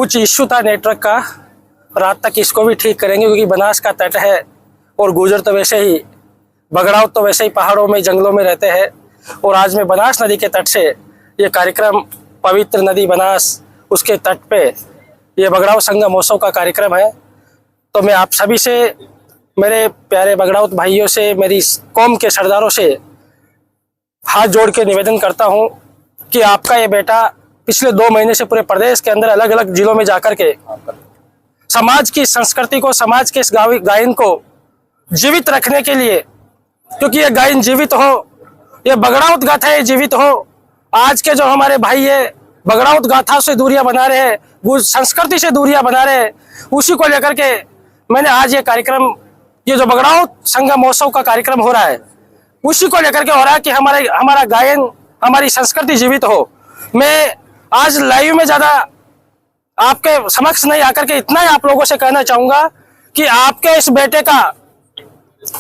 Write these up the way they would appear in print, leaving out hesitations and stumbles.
कुछ इश्यू था नेटवर्क का, रात तक इसको भी ठीक करेंगे क्योंकि बनास का तट है और गुजर तो वैसे ही बगड़ाव तो वैसे ही पहाड़ों में जंगलों में रहते हैं। और आज मैं बनास नदी के तट से ये कार्यक्रम, पवित्र नदी बनास, उसके तट पे ये बगड़ाव संगम महोत्सव का कार्यक्रम है। तो मैं आप सभी से, मेरे प्यारे बगड़ावत भाइयों से, मेरी कौम के सरदारों से हाथ जोड़ के निवेदन करता हूँ कि आपका ये बेटा पिछले 2 महीने से पूरे प्रदेश के अंदर अलग अलग जिलों में जाकर के समाज की संस्कृति को, समाज के इस गायन को जीवित रखने के लिए, क्योंकि ये गायन जीवित हो, ये बगड़ावत गाथा है जीवित हो। आज के जो हमारे भाई है बगड़ावत गाथा से दूरियां बना रहे हैं, संस्कृति से दूरियां बना रहे हैं, उसी को लेकर के मैंने आज ये कार्यक्रम, ये जो बगड़ावत संगम महोत्सव का कार्यक्रम हो रहा है, उसी को लेकर के हो रहा है कि हमारा गायन, हमारी संस्कृति जीवित हो। मैं आज लाइव में ज्यादा आपके समक्ष नहीं आकर के इतना ही आप लोगों से कहना चाहूंगा कि आपके इस बेटे का,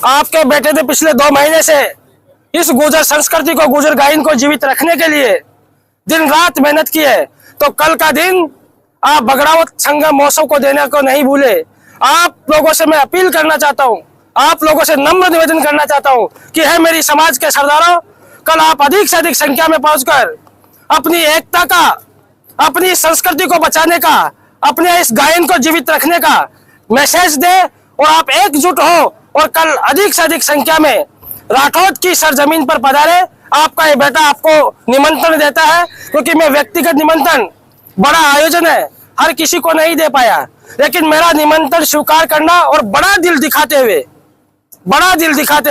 आपके बेटे ने पिछले 2 महीने से इस गुजर संस्कृति को, गुजर गायन को जीवित रखने के लिए दिन रात मेहनत की है। तो कल का दिन आप बगड़ावत संगम महोत्सव को देने को नहीं भूले। आप लोगों से मैं अपील करना चाहता हूं, आप लोगों से नम्र निवेदन करना चाहता हूं कि है मेरी समाज के सरदारों, कल आप अधिक से अधिक संख्या में पहुंचकर अपनी एकता का, अपनी संस्कृति को बचाने का, अपने इस गायन को जीवित रखने का मैसेज दे और आप एकजुट हो और कल अधिक से अधिक संख्या में राठौड़ की सरजमीन पर पधारे। आपका ये बेटा आपको निमंत्रण देता है, क्योंकि मैं व्यक्तिगत निमंत्रण, बड़ा आयोजन है, हर किसी को नहीं दे पाया, लेकिन मेरा निमंत्रण स्वीकार करना और बड़ा दिल दिखाते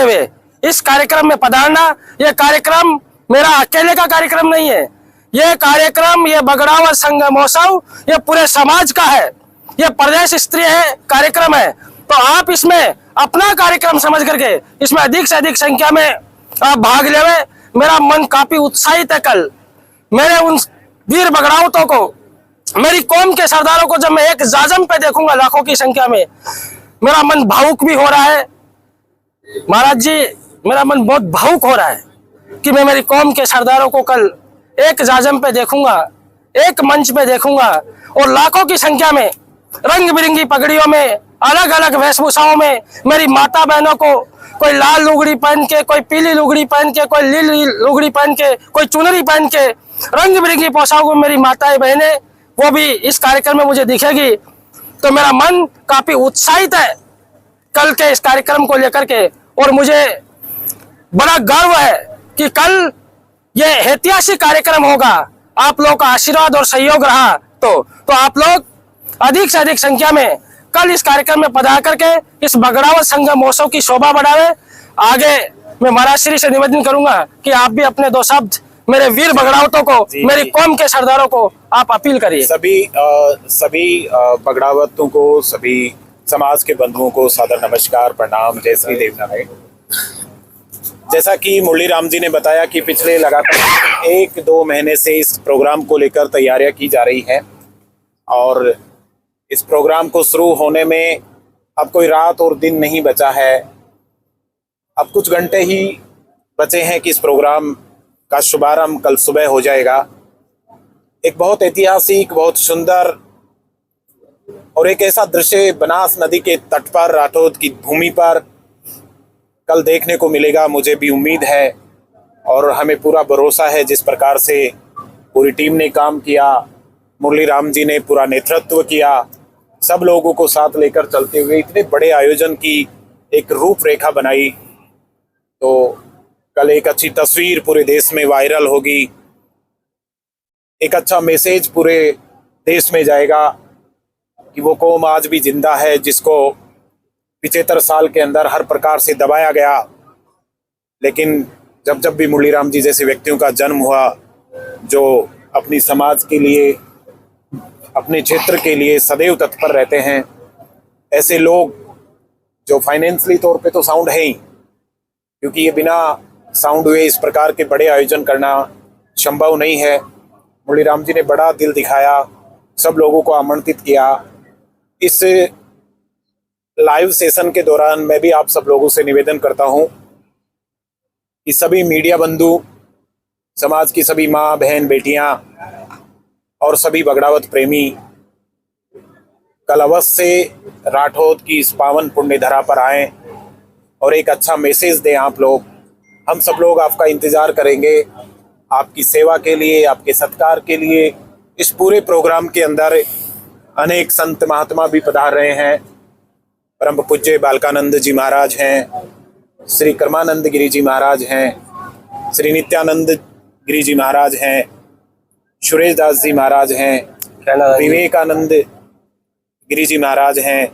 हुए इस कार्यक्रम में पधारना। यह कार्यक्रम मेरा अकेले का कार्यक्रम नहीं है, यह कार्यक्रम, यह बगड़ावत संगम महोत्सव ये पूरे समाज का है, यह प्रदेश स्तरीय कार्यक्रम है। तो आप इसमें अपना कार्यक्रम समझ करके इसमें अधिक से अधिक संख्या में आप भाग लेवे। मेरा मन काफी उत्साहित है। कल मेरे उन वीर बगड़ावतों को, मेरी कौम के सरदारों को जब मैं एक जाजम पे देखूंगा लाखों की संख्या में, मेरा मन भावुक भी हो रहा है महाराज जी, मेरा मन बहुत भावुक हो रहा है कि मैं मेरी कौम के सरदारों को कल एक जाजम पे देखूंगा, एक मंच पे देखूंगा और लाखों की संख्या में रंग बिरंगी पगड़ियों में, अलग अलग वेशभूषाओं में मेरी माता बहनों को, कोई लाल लुगड़ी पहन के, कोई पीली लुगड़ी पहन के, कोई नीली लुगड़ी पहन के, कोई चुनरी पहन के, रंग बिरंगी पोशाकों में मेरी माताएं बहनें वो भी इस कार्यक्रम में मुझे दिखेगी। तो मेरा मन काफी उत्साहित है कल के इस कार्यक्रम को लेकर के, और मुझे बड़ा गर्व है कि कल ये ऐतिहासिक कार्यक्रम होगा। आप लोगों का आशीर्वाद और सहयोग रहा तो आप लोग अधिक से अधिक संख्या में कल इस कार्यक्रम में पधार करके इस बगड़ावत संगम महोत्सव की शोभा बढ़ावे। आगे मैं महाराज श्री से निवेदन करूंगा कि आप भी अपने 2 शब्द मेरे वीर बगड़ावतों को, मेरी कौम के सरदारों को आप अपील करिए। सभी बगड़ावतों को, सभी समाज के बंधुओं को सादर नमस्कार, प्रणाम, जय श्री देवनारायण। जैसा कि मुरली राम जी ने बताया कि पिछले लगातार 1-2 महीने से इस प्रोग्राम को लेकर तैयारियां की जा रही हैं और इस प्रोग्राम को शुरू होने में अब कोई रात और दिन नहीं बचा है। अब कुछ घंटे ही बचे हैं कि इस प्रोग्राम का शुभारंभ कल सुबह हो जाएगा। एक बहुत ऐतिहासिक, बहुत सुंदर और एक ऐसा दृश्य बनास नदी के तट पर, राठौड़ की भूमि पर कल देखने को मिलेगा। मुझे भी उम्मीद है और हमें पूरा भरोसा है, जिस प्रकार से पूरी टीम ने काम किया, मुरली राम जी ने पूरा नेतृत्व किया, सब लोगों को साथ लेकर चलते हुए इतने बड़े आयोजन की एक रूपरेखा बनाई, तो कल एक अच्छी तस्वीर पूरे देश में वायरल होगी, एक अच्छा मैसेज पूरे देश में जाएगा कि वो कौम आज भी जिंदा है, जिसको 75 साल के अंदर हर प्रकार से दबाया गया। लेकिन जब भी मुरली राम जी जैसे व्यक्तियों का जन्म हुआ, जो अपनी समाज के लिए, अपने क्षेत्र के लिए सदैव तत्पर रहते हैं, ऐसे लोग जो फाइनेंशियली तौर पे तो साउंड है ही, क्योंकि ये बिना साउंड हुए इस प्रकार के बड़े आयोजन करना संभव नहीं है। मुरली राम जी ने बड़ा दिल दिखाया, सब लोगों को आमंत्रित किया। इस लाइव सेशन के दौरान मैं भी आप सब लोगों से निवेदन करता हूं कि सभी मीडिया बंधु, समाज की सभी माँ बहन बेटियां और सभी बगड़ावत प्रेमी कल अवश्य से राठौद की इस पावन पुण्य धरा पर आए और एक अच्छा मैसेज दें आप लोग। हम सब लोग आपका इंतजार करेंगे, आपकी सेवा के लिए, आपके सत्कार के लिए। इस पूरे प्रोग्राम के अंदर अनेक संत महात्मा भी पधार रहे हैं। परम पूज्य बालकानंद जी महाराज हैं, श्री कर्मानंद गिरी जी महाराज हैं, श्री नित्यानंद गिरी जी महाराज हैं, सुरेश दास जी महाराज हैं, विवेकानंद गिरी जी महाराज हैं,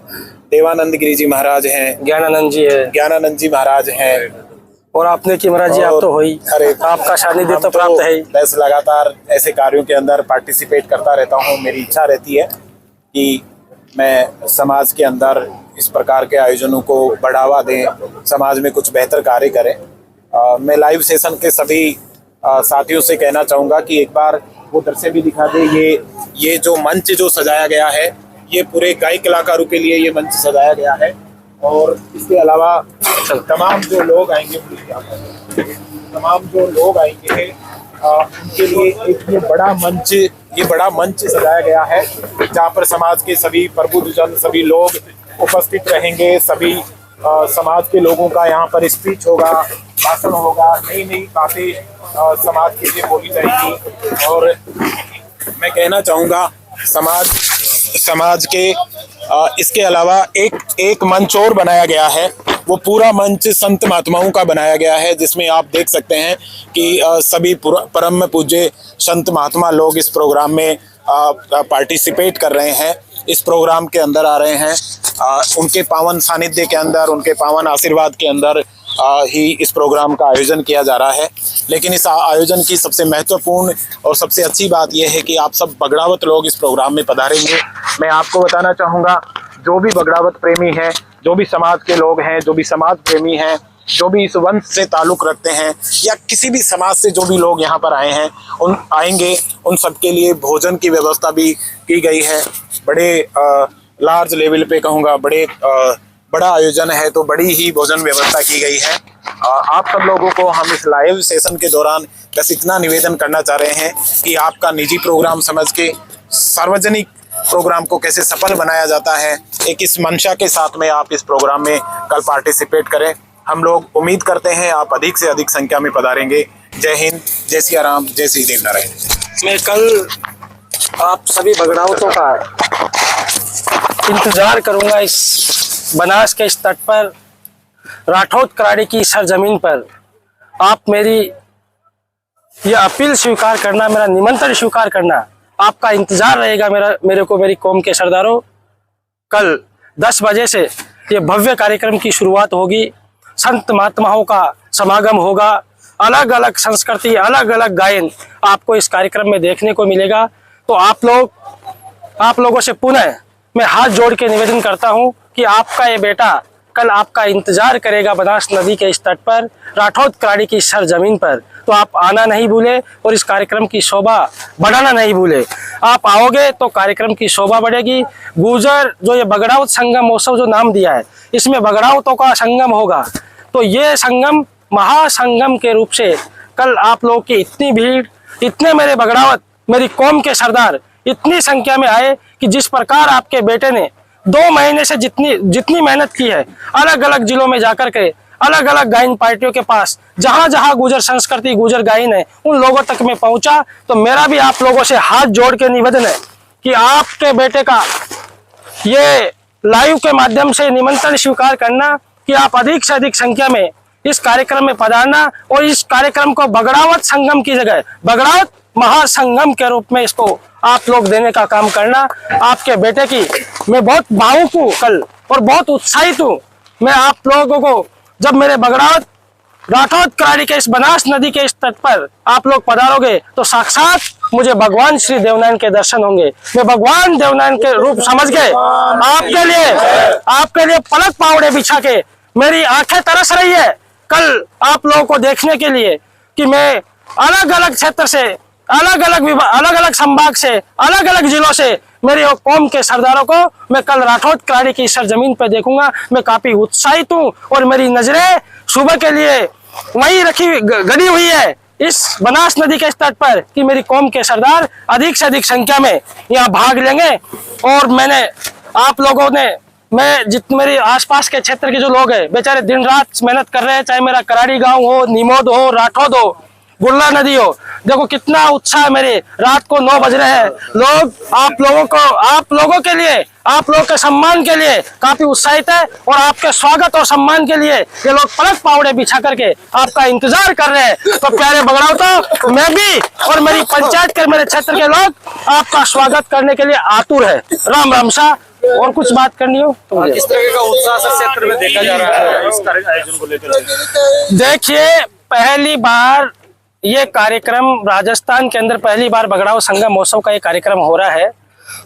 देवानंद गिरी जी महाराज हैं, ज्ञानानंद जी है, ज्ञानानंद जी महाराज हैं। और आपने की महाराज जी आप तो हो ही, अरे आपका सानिध्य तो प्राप्त है ही। बस लगातार ऐसे कार्यों के अंदर पार्टिसिपेट करता रहता हूँ। मेरी इच्छा रहती है कि मैं समाज के अंदर इस प्रकार के आयोजनों को बढ़ावा दें, समाज में कुछ बेहतर कार्य करें। मैं लाइव सेशन के सभी साथियों से कहना चाहूँगा कि एक बार वो दृश्य भी दिखा दे। ये जो मंच जो सजाया गया है, ये पूरे गायक कलाकारों के लिए ये मंच सजाया गया है। और इसके अलावा तमाम जो लोग आएंगे, उनके लिए एक ये बड़ा मंच सजाया गया है, जहाँ पर समाज के सभी प्रबुद्धजन, सभी लोग उपस्थित रहेंगे। सभी समाज के लोगों का यहाँ पर स्पीच होगा, भाषण होगा, नई नई बातें समाज के लिए बोली जाएगी। और मैं कहना चाहूँगा समाज के इसके अलावा एक मंच और बनाया गया है। वो पूरा मंच संत महात्माओं का बनाया गया है, जिसमें आप देख सकते हैं कि सभी परम पूज्य संत महात्मा लोग इस प्रोग्राम में पार्टिसिपेट कर रहे हैं, इस प्रोग्राम के अंदर आ रहे हैं। उनके पावन सानिध्य के अंदर, उनके पावन आशीर्वाद के अंदर ही इस प्रोग्राम का आयोजन किया जा रहा है। लेकिन इस आयोजन की सबसे महत्वपूर्ण और सबसे अच्छी बात यह है कि आप सब बगड़ावत लोग इस प्रोग्राम में पधारेंगे। मैं आपको बताना चाहूँगा, जो भी बगड़ावत प्रेमी हैं, जो भी समाज के लोग हैं, जो भी समाज प्रेमी हैं, जो भी इस वंश से ताल्लुक़ रखते हैं या किसी भी समाज से जो भी लोग यहाँ पर आएंगे, उन सबके लिए भोजन की व्यवस्था भी की गई है। बड़े लार्ज लेवल पे कहूँगा, बड़ा आयोजन है, तो बड़ी ही भोजन व्यवस्था की गई है। आप सब लोगों को हम इस लाइव सेशन के दौरान बस इतना निवेदन करना चाह रहे हैं कि आपका निजी प्रोग्राम समझ के सार्वजनिक प्रोग्राम को कैसे सफल बनाया जाता है, एक इस मंशा के साथ में आप इस प्रोग्राम में कल पार्टिसिपेट करें। हम लोग उम्मीद करते हैं आप अधिक से अधिक संख्या में पधारेंगे। जय हिंद, जय सिया राम, जय श्री देव नारायण। मैं कल आप सभी बगड़ावतों का इंतजार करूंगा इस बनास के इस तट पर, राठौद कराड़ी की सरजमीन पर। आप मेरी यह अपील स्वीकार करना, मेरा निमंत्रण स्वीकार करना, आपका इंतजार रहेगा मेरे को, मेरी कौम के सरदारों। कल 10 बजे से ये भव्य कार्यक्रम की शुरुआत होगी। संत महात्माओं का समागम होगा, अलग अलग संस्कृति, अलग अलग गायन आपको इस कार्यक्रम में देखने को मिलेगा। तो आप लोगों से पुनः मैं हाथ जोड़ के निवेदन करता हूं कि आपका ये बेटा कल आपका इंतजार करेगा बनास नदी के इस तट पर, राठौद कराड़ी की सरजमीन पर। तो आप आना नहीं भूले और इस कार्यक्रम की शोभा बढ़ाना नहीं भूले। आप आओगे तो कार्यक्रम की शोभा बढ़ेगी। गुजर जो ये बगड़ावत संगम महोत्सव जो नाम दिया है, इसमें बगड़ावतों का संगम होगा। तो ये संगम महासंगम के रूप से कल आप लोग की इतनी भीड़, इतने मेरे बगड़ावत, मेरी कौम के सरदार इतनी संख्या में आए कि जिस प्रकार आपके बेटे ने 2 महीने से जितनी मेहनत की है, अलग अलग जिलों में जाकर के अलग अलग गायन पार्टियों के पास, जहां जहां गुजर संस्कृति, गुजर गायन है, उन लोगों तक में पहुंचा। तो मेरा भी आप लोगों से हाथ जोड़ के निवेदन है कि आपके बेटे का ये लाइव के माध्यम से निमंत्रण स्वीकार करना कि आप अधिक से अधिक संख्या में इस कार्यक्रम में पधारना और इस कार्यक्रम को बगड़ावत संगम की जगह बगड़ावत महासंगम के रूप में इसको आप लोग देने का काम करना। आपके बेटे की मैं बहुत भावुक हूँ कल और बहुत उत्साहित हूँ। मैं आप लोगों को जब मेरे बगड़ावत राठौद कराड़ी के इस बनास नदी के इस तट पर आप लोग पधारोगे तो साक्षात मुझे भगवान श्री देवनारायण के दर्शन होंगे। मैं भगवान देवनारायण के रूप समझ के आपके लिए पलक पावड़े बिछा के मेरी आंखें तरस रही है कल आप लोगों को देखने के लिए कि मैं अलग अलग क्षेत्र से, अलग अलग संभाग से, अलग अलग जिलों से मेरी कौम के सरदारों को मैं कल राठौद कराड़ी की सरजमीन पर देखूंगा। मैं काफी उत्साहित हूँ और मेरी नजरें सुबह के लिए वही गड़ी हुई है इस बनास नदी के तट पर कि मेरी कौम के सरदार अधिक से अधिक संख्या में यहाँ भाग लेंगे। और मैंने आप लोगों ने, मैं जितने मेरे आसपास के क्षेत्र के जो लोग हैं बेचारे दिन रात मेहनत कर रहे हैं, चाहे मेरा कराड़ी गांव हो, निमोद हो, राठौद हो, गुल्ला नदी हो, देखो कितना उत्साह मेरे, रात को 9 बज रहे हैं, लोग आप लोगों के लिए, आप लोगों के सम्मान के लिए काफी उत्साहित है और आपके स्वागत और सम्मान के लिए ये लोग पलक पावड़े बिछा करके आपका इंतजार कर रहे हैं। तो प्यारे बगड़ावतों, मैं भी और मेरी पंचायत के, मेरे क्षेत्र के लोग आपका स्वागत करने के लिए आतुर है। राम राम शाह। और कुछ बात करनी हो तो किस तरह का उत्साह सर क्षेत्र में देखा जा रहा है इस आयोजन को लेकर? देखिए, पहली बार ये कार्यक्रम राजस्थान के अंदर पहली बार बगड़ाऊ संगम महोत्सव का ये कार्यक्रम हो रहा है।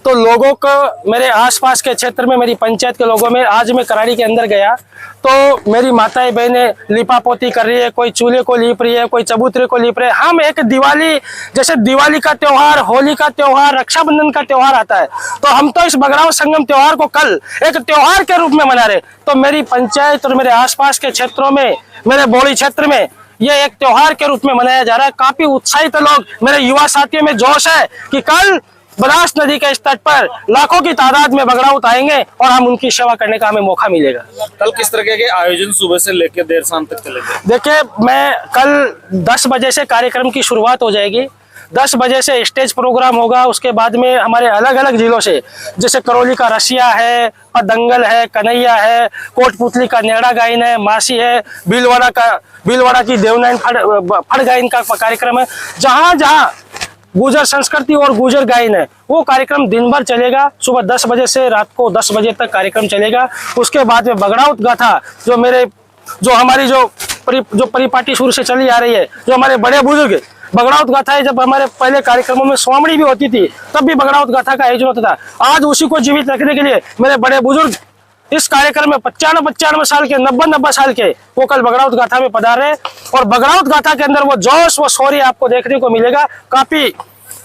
तो लोगों को, मेरे आसपास के क्षेत्र में, मेरी पंचायत के लोगों में, आज मैं कराड़ी के अंदर गया तो मेरी माताएं बहनें लिपापोती कर रही है, कोई चूल्हे को लीप रही है, कोई चबूतरे को लीप रहे हैं। हम एक दिवाली, जैसे दिवाली का त्योहार, होली का त्योहार, रक्षाबंधन का त्योहार आता है, तो हम तो इस बगड़ाऊ संगम त्योहार को कल एक त्योहार के रूप में मना रहे। तो मेरी पंचायत और मेरे आसपास के क्षेत्रों में, मेरे बोड़ी क्षेत्र में ये एक त्योहार के रूप में मनाया जा रहा है। काफी उत्साहित लोग, मेरे युवा साथियों में जोश है कि कल बनास नदी के इस तट पर लाखों की तादाद में बगड़ाउत आएंगे और हम उनकी सेवा करने का हमें मौका मिलेगा। कल किस तरह के आयोजन सुबह से लेकर देर शाम तक चलेंगे? देखिए, मैं कल 10 बजे से कार्यक्रम की शुरुआत हो जाएगी। 10 बजे से स्टेज प्रोग्राम होगा। उसके बाद में हमारे अलग अलग जिलों से, जैसे करौली का रसिया है, दंगल है, कन्हैया है, कोटपुतली का नेड़ा गायन है, मासी है, भीलवाड़ा की देवनाइन फड़ गायन का कार्यक्रम है। जहां जहां गुजर संस्कृति और गुजर गायन है वो कार्यक्रम दिन भर चलेगा। सुबह 10 बजे से रात को 10 बजे तक कार्यक्रम चलेगा। उसके बाद में बगड़ाउत गाथा, जो हमारी परिपाटी शुरू से चली आ रही है, जो हमारे बड़े बुजुर्ग बगड़ाउत गाथा है, जब हमारे पहले कार्यक्रमों में स्वामणी भी होती थी तब भी बगड़ाउत गाथा का आयोजन होता था। आज उसी को जीवित रखने के लिए मेरे बड़े बुजुर्ग इस कार्यक्रम में 95 साल के, 90 साल के, वो कल बगड़ाउत गाथा में पधार रहे और बगड़ाउत गाथा के अंदर वो जोश, वो शौर्य आपको देखने को मिलेगा। काफी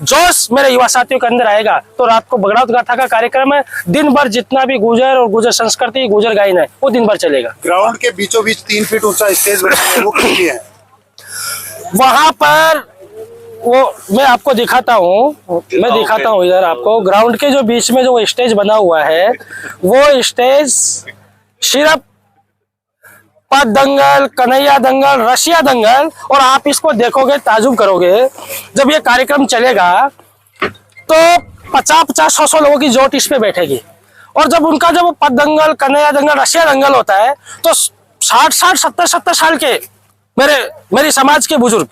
जोश मेरे युवा साथियों के अंदर आएगा। तो रात को बगड़ाउत गाथा का कार्यक्रम है। दिन भर जितना भी गुजर और गुजर संस्कृति, गुजर गायन है वो दिन भर चलेगा। ग्राउंड के बीचों बीच 3 फीट ऊंचा स्टेज बनाया है, वो कितनी है? वहां पर वो मैं आपको दिखाता हूँ, इधर आपको ग्राउंड के जो बीच में जो स्टेज बना हुआ है वो स्टेज सिर्फ पद दंगल, कन्हैया दंगल, रसिया दंगल, और आप इसको देखोगे, ताजुब करोगे, जब ये कार्यक्रम चलेगा तो 50-100 लोगों की जोट इस पे बैठेगी। और जब उनका जब पद दंगल, कन्हैया दंगल, रसिया दंगल होता है तो 60, 70 साल के मेरी समाज के बुजुर्ग,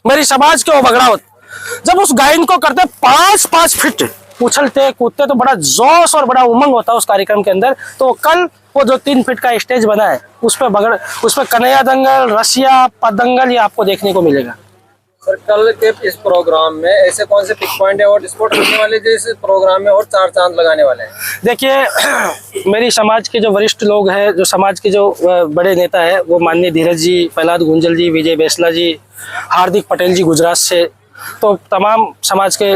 मेरी समाज के वो बगड़ाउत जब उस गायन को करते 5 फीट उछलते कूदते तो बड़ा जोश और बड़ा उमंग होता है उस कार्यक्रम के अंदर। तो कल वो जो 3 फीट का स्टेज बना है उस पर कन्हैया दंगल, रसिया, पदंगल ये आपको देखने को मिलेगा। सर, कल के इस प्रोग्राम में ऐसे कौन से पिक पॉइंट है और स्पॉट करने वाले जो इस प्रोग्राम में और 4 चांद लगाने वाले हैं? देखिए, मेरी समाज के जो वरिष्ठ लोग हैं, जो समाज के जो बड़े नेता है, वो माननीय धीरज जी, प्रहलाद गुंजल जी, विजय बेसला जी, हार्दिक पटेल जी गुजरात से, तो तमाम समाज के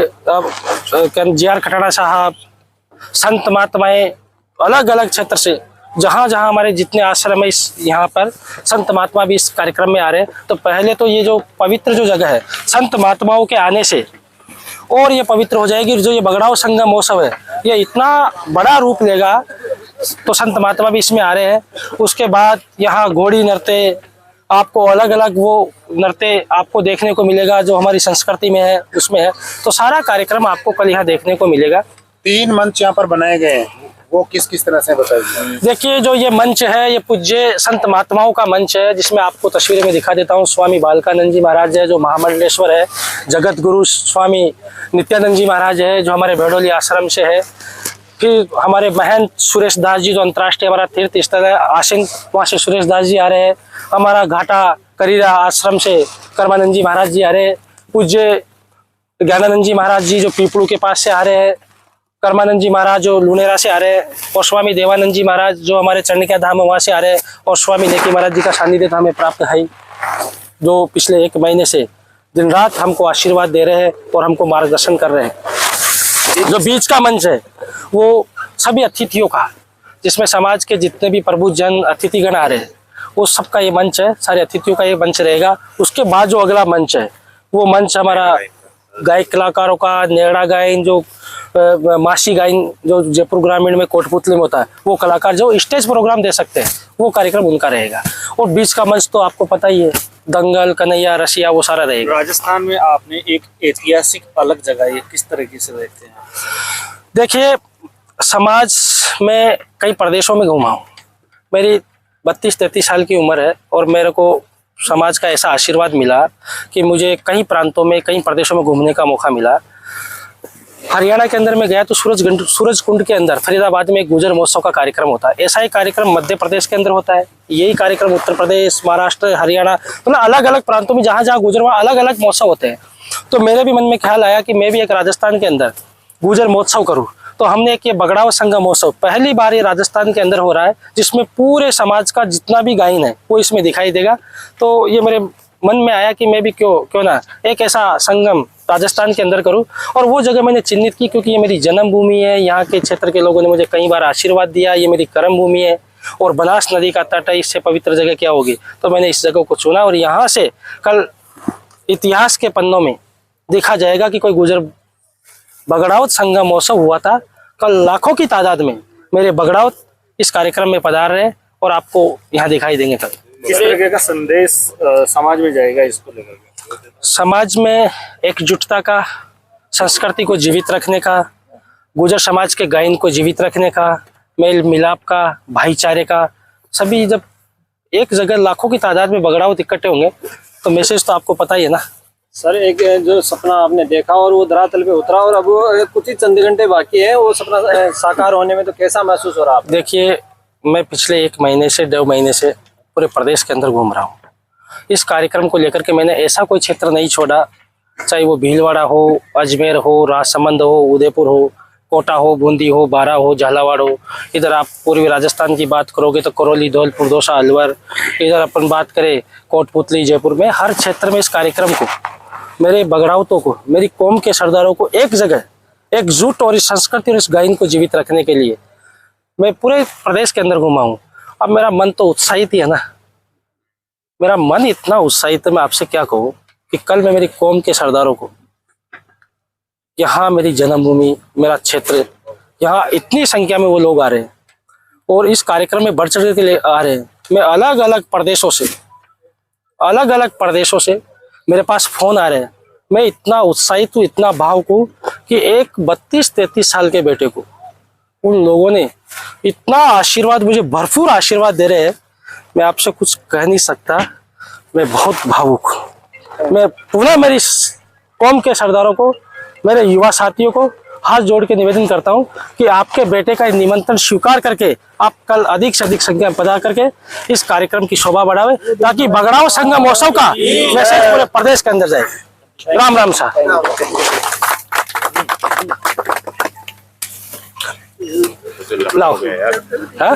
जी.आर. खटाड़ा साहब, संत महात्माएं, अलग अलग क्षेत्र से, जहाँ जहाँ हमारे जितने आश्रम है इस यहाँ पर संत महात्मा भी इस कार्यक्रम में आ रहे हैं। तो पहले तो ये जो पवित्र जो जगह है संत महात्माओं के आने से और ये पवित्र हो जाएगी। जो ये बगड़ाऊ संगम महोत्सव है ये इतना बड़ा रूप लेगा, तो संत महात्मा भी इसमें आ रहे हैं। उसके बाद यहाँ घोड़ी नृत्य, आपको अलग अलग वो नृत्य आपको देखने को मिलेगा जो हमारी संस्कृति में है, उसमें है। तो सारा कार्यक्रम आपको कल यहाँ देखने को मिलेगा। 3 मंच यहाँ पर बनाए गए हैं, वो किस किस तरह से बताइए? देखिए, जो ये मंच है ये पूज्य संत महात्माओं का मंच है, जिसमें आपको तस्वीरें में दिखा देता हूँ। स्वामी बालकानंद जी महाराज है जो महामंडलेश्वर है, जगत गुरु स्वामी नित्यानंद जी महाराज है जो हमारे भेड़ोली आश्रम से है। फिर हमारे महंत सुरेश दास जी जो अंतर्राष्ट्रीय हमारा तीर्थ स्थल है आशिन, वहाँ से सुरेश दास जी आ रहे हैं। हमारा घाटा करीरा आश्रम से कर्मानंद जी महाराज जी आ रहे हैं। पूज्य ज्ञानानंद जी महाराज जी जो पीपड़ू के पास से आ रहे हैं। कर्मानंद जी महाराज जो लुनेरा से आ रहे हैं, और स्वामी देवानंद जी महाराज जो हमारे चंडिका धाम है वहाँ से आ रहे हैं, और स्वामी नेकी महाराज जी का सानिध्य हमें प्राप्त है जो पिछले 1 महीने से दिन रात हमको आशीर्वाद दे रहे हैं और हमको मार्गदर्शन कर रहे हैं। जो बीच का मंच है वो सभी अतिथियों का, जिसमें समाज के जितने भी प्रभु जन अतिथिगण आ रहे हैं वो सबका ये मंच है, सारे अतिथियों का ये मंच रहेगा। उसके बाद जो अगला मंच है वो मंच हमारा गायक कलाकारों का, नेड़ा गायन, जो मासी गायन जो जयपुर ग्रामीण में कोटपुतली में होता है, वो कलाकार जो स्टेज प्रोग्राम दे सकते हैं, वो कार्यक्रम उनका रहेगा। और बीच का मंच तो आपको पता ही है, दंगल, कन्हैया, रसिया, वो सारा रहेगा। राजस्थान में आपने एक ऐतिहासिक अलग जगह है, किस तरीके से देखते हैं? देखिए, समाज में कई प्रदेशों में घूमा हूँ। मेरी 32-33 साल की उम्र है और मेरे को समाज का ऐसा आशीर्वाद मिला कि मुझे कई प्रांतों में, कई प्रदेशों में घूमने का मौका मिला। हरियाणा के अंदर में गया तो सूरज कुंड के अंदर फरीदाबाद में एक गुजर महोत्सव का कार्यक्रम होता है। ऐसा ही कार्यक्रम मध्य प्रदेश के अंदर होता है, यही कार्यक्रम उत्तर प्रदेश, महाराष्ट्र, हरियाणा, मतलब अलग अलग प्रांतों में जहाँ जहाँ गुजर, वहाँ अलग अलग महोत्सव होते हैं। तो मेरे भी मन में ख्याल आया कि मैं भी एक राजस्थान के अंदर गुजर महोत्सव करूँ। तो हमने एक ये बगड़ाव संगम महोत्सव पहली बार ये राजस्थान के अंदर हो रहा है, जिसमें पूरे समाज का जितना भी गायन है वो इसमें दिखाई देगा। तो ये मेरे मन में आया कि मैं भी क्यों ना एक ऐसा संगम राजस्थान के अंदर करूं। और वो जगह मैंने चिन्हित की क्योंकि ये मेरी जन्मभूमि है, यहाँ के क्षेत्र के लोगों ने मुझे कई बार आशीर्वाद दिया, ये मेरी कर्म भूमि है और बनास नदी का तट है, इससे पवित्र जगह क्या होगी। तो मैंने इस जगह को चुना और यहाँ से कल इतिहास के पन्नों में देखा जाएगा कि कोई गुजर बगड़ावत संगम महोत्सव हुआ था। कल लाखों की तादाद में मेरे बगड़ावत इस कार्यक्रम में पधार रहे और आपको यहाँ दिखाई देंगे। कल किस तरीके का संदेश समाज में जाएगा इसको लेकर? समाज में एकजुटता का, संस्कृति को जीवित रखने का, गुजर समाज के गायन को जीवित रखने का, मेल मिलाप का, भाईचारे का, सभी जब एक जगह लाखों की तादाद में बगड़ावत इकट्ठे होंगे तो मैसेज तो आपको पता ही है ना। सर, एक जो सपना आपने देखा और वो धरातल पे उतरा और अब वो कुछ ही चंद घंटे बाकी है वो सपना साकार होने में, तो कैसा महसूस हो रहा है आपको? देखिए, मैं पिछले 1 महीने से 2 महीने से पूरे प्रदेश के अंदर घूम रहा हूँ। इस कार्यक्रम को लेकर के मैंने ऐसा कोई क्षेत्र नहीं छोड़ा, चाहे वो भीलवाड़ा हो, अजमेर हो, राजसमंद हो, उदयपुर हो, कोटा हो, बूंदी हो, बारा हो, झालावाड़ हो। इधर आप पूर्वी राजस्थान की बात करोगे तो करौली, धौलपुर, दौसा, अलवर। इधर अपन बात करें कोटपुतली, जयपुर में, हर क्षेत्र में इस कार्यक्रम को, मेरे बगड़ावतों को, मेरी कौम के सरदारों को एक जगह एकजुट और इस संस्कृति और इस गायन को जीवित रखने के लिए मैं पूरे प्रदेश के अंदर घुमा हूँ। अब मेरा मन तो उत्साहित ही है ना, मेरा मन इतना उत्साहित है, मैं आपसे क्या कहूँ कि कल मैं मेरी कौम के सरदारों को, यहाँ मेरी जन्मभूमि, मेरा क्षेत्र, यहाँ इतनी संख्या में वो लोग आ रहे हैं और इस कार्यक्रम में बढ़ चढ़ के लिए आ रहे हैं। मैं अलग अलग प्रदेशों से मेरे पास फोन आ रहे हैं। मैं इतना उत्साहित हूँ, इतना भावुक हूँ कि एक 32-33 साल के बेटे को उन लोगों ने इतना आशीर्वाद, मुझे भरपूर आशीर्वाद दे रहे हैं, मैं आपसे कुछ कह नहीं सकता। मैं बहुत भावुक हूँ। मैं पुनः मेरी कौम के सरदारों को, मेरे युवा साथियों को हाथ जोड़ के निवेदन करता हूँ कि आपके बेटे का निमंत्रण स्वीकार करके आप कल अधिक से अधिक संख्या में पधार करके इस कार्यक्रम की शोभा बढ़ावे, ताकि बगड़ाव संगम महोत्सव का मैसेज पूरे प्रदेश के अंदर जाए। राम राम साहब। लाओ, हाँ?